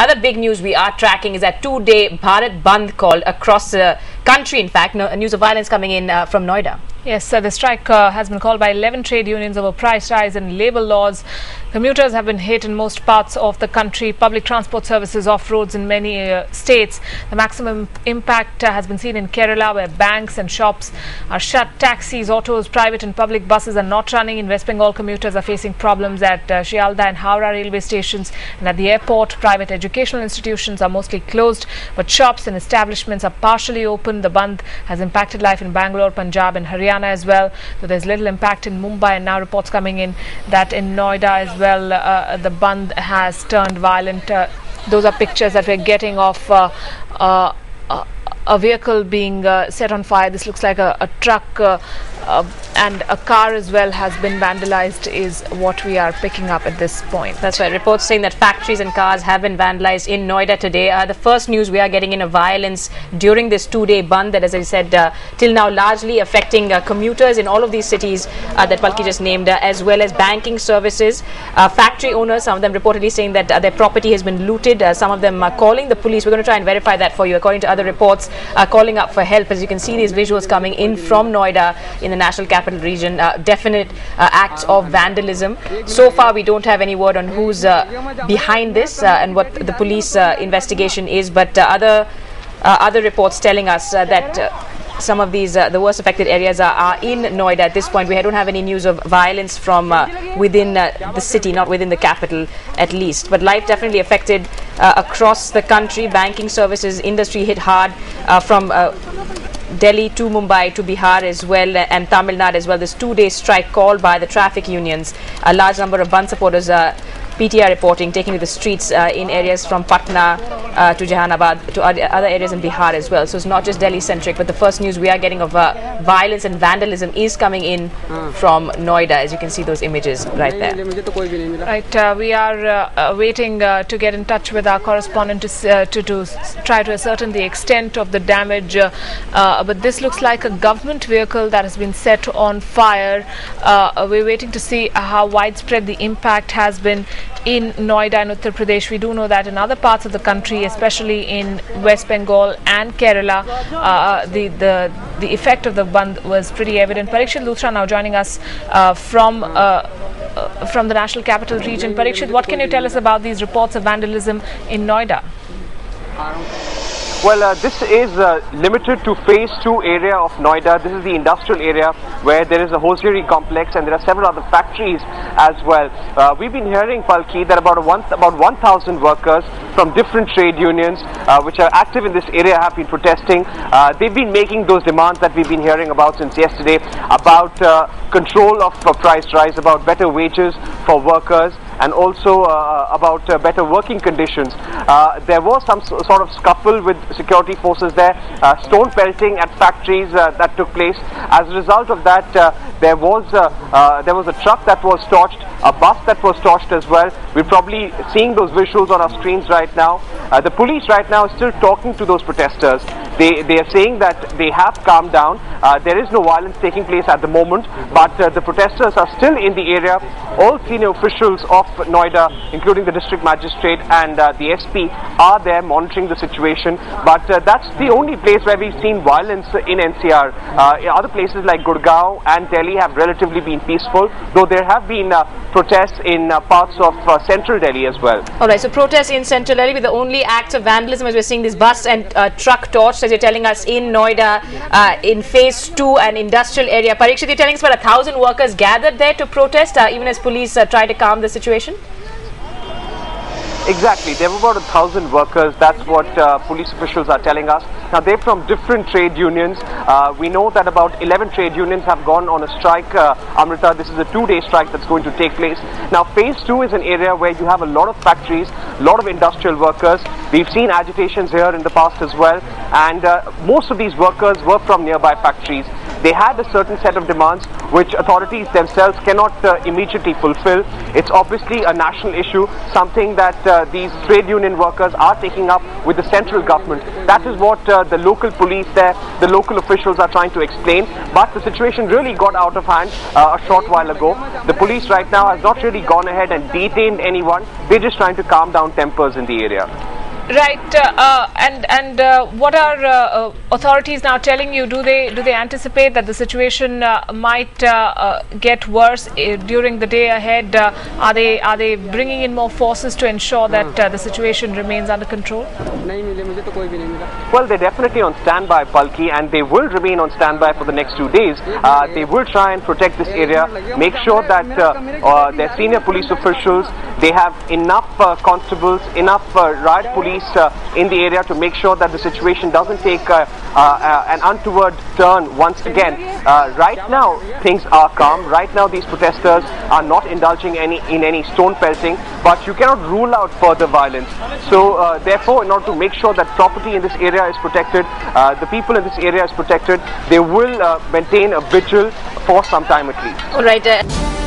other big news we are tracking is that two-day Bharat Bandh called across the country. In fact, news of violence coming in from Noida. Yes, the strike has been called by 11 trade unions over price rise and labour laws. Commuters have been hit in most parts of the country. Public transport services off roads in many states. The maximum impact has been seen in Kerala, where banks and shops are shut. Taxis, autos, private and public buses are not running. In West Bengal, commuters are facing problems at Shialda and Howrah railway stations, and at the airport. Private educational institutions are mostly closed, but shops and establishments are partially open. The bandh has impacted life in Bangalore, Punjab and Haryana as well, so there's little impact in Mumbai, and now reports coming in that in Noida as well the bandh has turned violent. Those are pictures that we're getting of a vehicle being set on fire. This looks like a truck and a car as well has been vandalized, is what we are picking up at this point. That's right. Reports saying that factories and cars have been vandalized in Noida today. The first news we are getting in of violence during this two-day bandh that, as I said, till now largely affecting commuters in all of these cities that Palki just named, as well as banking services. Factory owners, some of them reportedly saying that their property has been looted. Some of them are calling the police. We're going to try and verify that for you. According to other reports, calling up for help. As you can see, these visuals coming in from Noida in the National Capital Region. Definite acts of vandalism. So far, we don't have any word on who's behind this and what the police investigation is, but other reports telling us that some of these, the worst affected areas are in Noida at this point. We don't have any news of violence from within the city, not within the capital at least. But life definitely affected across the country. Banking services industry hit hard from Delhi to Mumbai to Bihar as well, and Tamil Nadu as well. This two-day strike called by the traffic unions. A large number of bandh supporters PTR reporting taking to the streets in areas from Patna to Jahanabad to other areas in Bihar as well. So it's not just Delhi centric, but the first news we are getting of violence and vandalism is coming in from Noida, as you can see those images right there. Right, we are waiting to get in touch with our correspondent to try to ascertain the extent of the damage, but this looks like a government vehicle that has been set on fire. We're waiting to see how widespread the impact has been in Noida and Uttar Pradesh. We do know that in other parts of the country, especially in West Bengal and Kerala, the effect of the bandh was pretty evident. Parikshit Luthra now joining us from the National Capital Region. Parikshit, what can you tell us about these reports of vandalism in Noida? Well, this is limited to Phase-II area of Noida. This is the industrial area where there is a hosiery complex and there are several other factories as well. We've been hearing, Palki, that about 1,000 workers from different trade unions which are active in this area have been protesting. They've been making those demands that we've been hearing about since yesterday, about control of price rise, about better wages for workers, and also about better working conditions. There was some sort of scuffle with security forces there, stone pelting at factories that took place. As a result of that, there was a truck that was torched, a bus that was torched as well. We're probably seeing those visuals on our screens right now. The police right now is still talking to those protesters. They are saying that they have calmed down. There is no violence taking place at the moment, but the protesters are still in the area. All senior officials of Noida, including the district magistrate and the SP, are there monitoring the situation. But that's the only place where we've seen violence in NCR. Other places like Gurgaon and Delhi have relatively been peaceful, though there have been protests in parts of central Delhi as well. Alright, so protests in central Delhi with the only acts of vandalism as we're seeing this bus and truck torched, as you're telling us, in Noida, in Phase-II and industrial area. Parikshit, you're telling us about 1,000 workers gathered there to protest, even as police try to calm the situation? Exactly. There were about 1,000 workers. That's what police officials are telling us. Now, they're from different trade unions. We know that about 11 trade unions have gone on a strike. Amrita, this is a two-day strike that's going to take place. Now, Phase-II is an area where you have a lot of factories, a lot of industrial workers. We've seen agitations here in the past as well. And most of these workers were from nearby factories. They had a certain set of demands which authorities themselves cannot immediately fulfill. It's obviously a national issue, something that these trade union workers are taking up with the central government. That is what the local police there, the local officials are trying to explain. But the situation really got out of hand a short while ago. The police right now has not really gone ahead and detained anyone. They're just trying to calm down tempers in the area. Right, what are authorities now telling you? Do they anticipate that the situation might get worse during the day ahead? Are they bringing in more forces to ensure that the situation remains under control? Well, they're definitely on standby, Palki, and they will remain on standby for the next 2 days. They will try and protect this area, make sure that their senior police officials, they have enough constables, enough riot police in the area to make sure that the situation doesn't take an untoward turn once again. Right now, things are calm. Right now, these protesters are not indulging in any stone pelting, but you cannot rule out further violence. So, therefore, in order to make sure that property in this area is protected, the people in this area is protected, they will maintain a vigil for some time at least. All right.